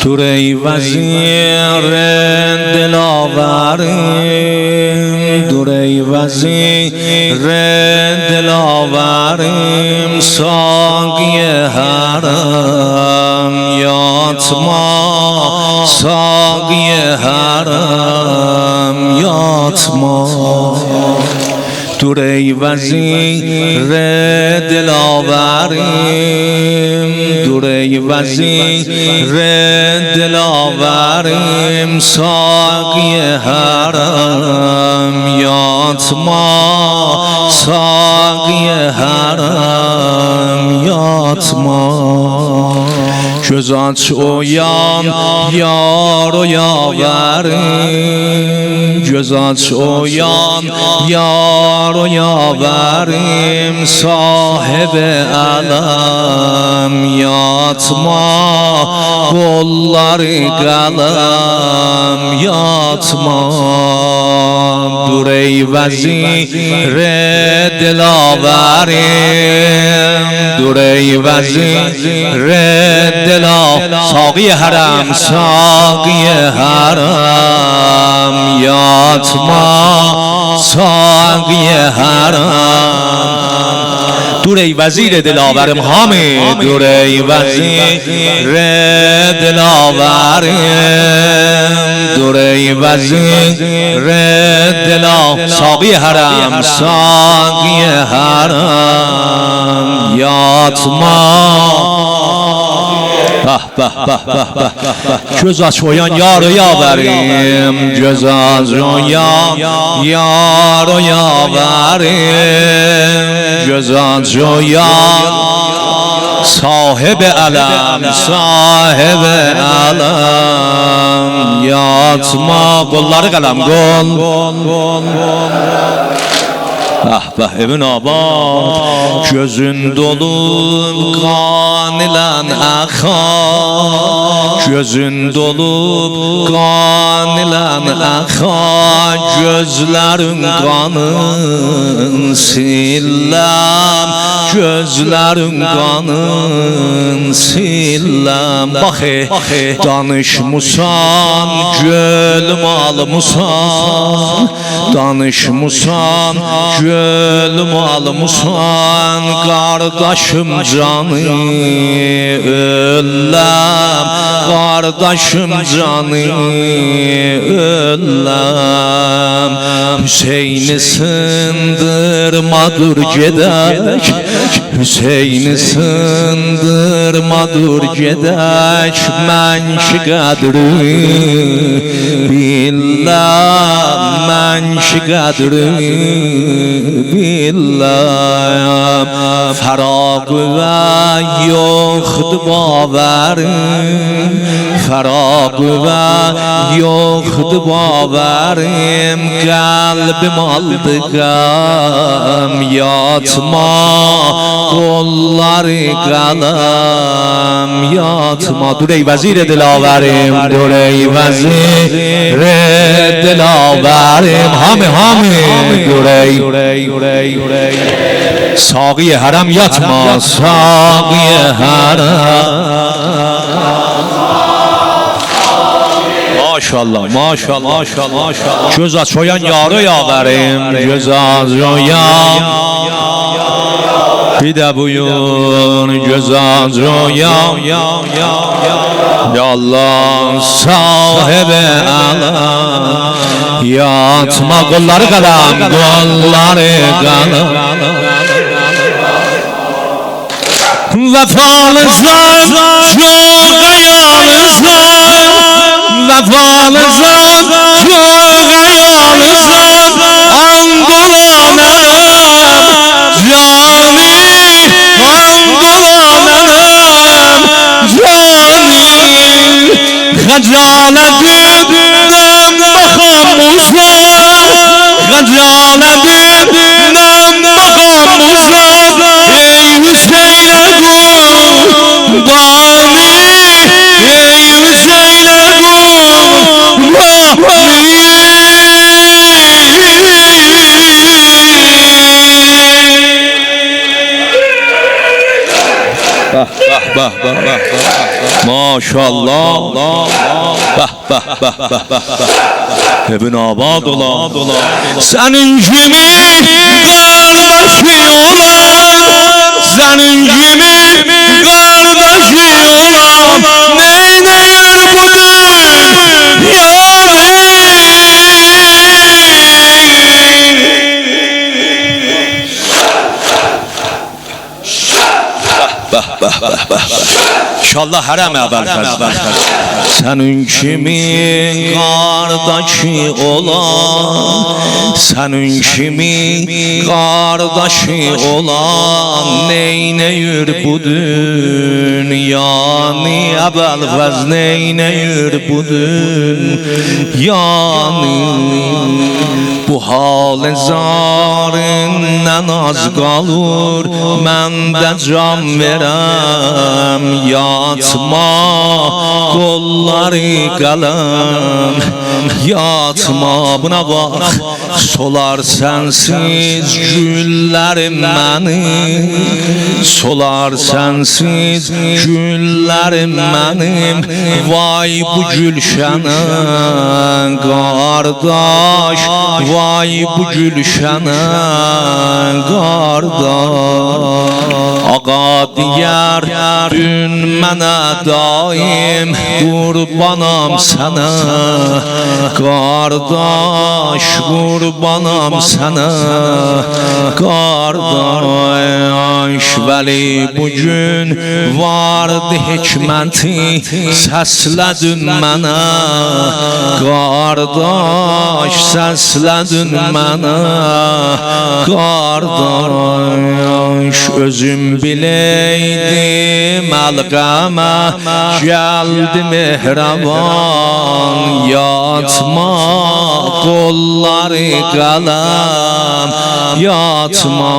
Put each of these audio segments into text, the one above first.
تو ری وزیر دلاوریم تو ری وزیر دلاوریم ساقی حرم یات ما ساقی حرم یات ما تو ری وزیر دلاوریم تو ری وزیر دلاوریم ساقی حرم یات ما ساقی حرم یات ما جزات شویان یار و یاوریم جزات شویان یار و یاوریم صاحب علم یات ما قلları قلم یات ما دو ری وزیر دلاوریم دو ری وزیر ساقی حرم ساقی حرم یات ما ساقی حرم تو ری وزیر دلاورم حامد تو ری وزیر دلاورم تو ری وزیر ساقی حرم ساقی حرم یات ما جزا شویان یار و یاوریم جزا شویان یار و یاوریم جزا شویان صاحب علم صاحب علم یات ما قلları قلم قل ابن آباد gözün dolup kan ilen akar gözün dolup kan ilen akar gözlerin kanın sillem gözlerin kanın sillem bakı danışmusan gölüm almışsan danışmusan gölüm almışsan kardeşim canı öllem kardeşim canı öllem Hüseyin'i sındırmadır gedek Hüseyin'i sındırmadır gedek men ki kadri billah men ki kadri billah فراق و یخت باوریم فراق و یخت باوریم قلب مالدگم یات ما قلları قلم یات ما دو ری وزیر دلاوریم دو ری وزیر دلاوریم همه دو ری ساقی حرم یات ما ساقی حرم ماشاءالله ماشاءالله ماشاءالله جزا شویان یارو یاوریم جزا شویان بیده بویون جزا شویان یا الله صاحب علم یات ما قلları قلم قلları قلم وفالزن جوغ یالزن وفالزن جوغ یالزن انگلانم جانی انگلانم جانی خجالت دیدم بخاموسان خجالت دیدم بخاموسان ای حسین قربانی ای حسین قربانی ما ماشاءالله به به به به به ابن آباد ola senin kimi kardeşi olan senin kimi kardeşi olan neyneyir bunu İnşallah harem evvel senin kimi kardeşi olan senin kimi kardeşi olan neyneyir bu dünyanı evvel neyneyir bu dünyanı bu hal zarından az kalır mən de can verem yatma kolları kalem yatma buna bak solar sensiz güllerim beni solar sensiz güllerim benim vay bu gülşene kardeş vay bu gülşene kardeş ağa diyar dün mənə daim qurbanam sənə qardaş qurbanam sənə qardaş vəli bugün vardı hikməti səslədin mənə qardaş səslədin mənə qardaş özüm bileydim alqama geldi mehraban yatma kolları kalem yatma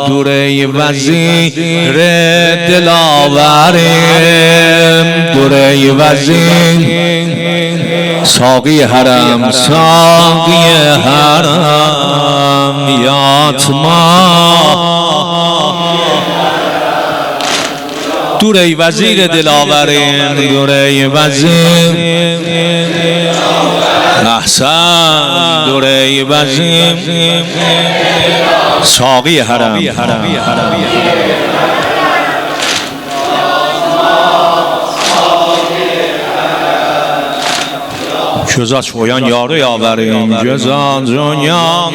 dur ey vezir dilaverim dur ey vezir saği haram saği haram yatma dur ey vezir dilaverim dur ey vezir احسن dur ey vezir saği haram göz aç oyan yarı yaverim göz aç oyan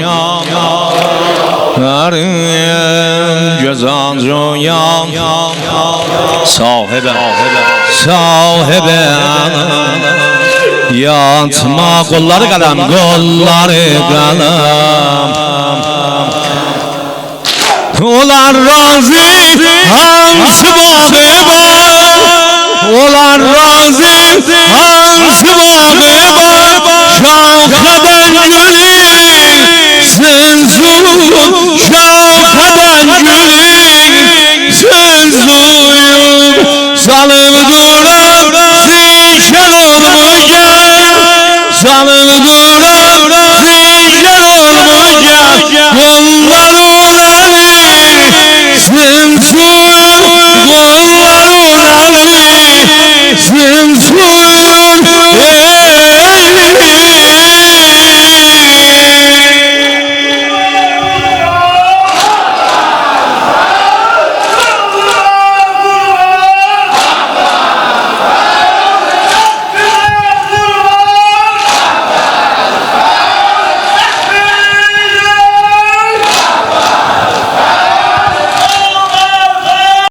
göz aç oyan sahibe yatma kolları kalem kolları kalem olar razı hansı bağı var olar razı hansı bağı var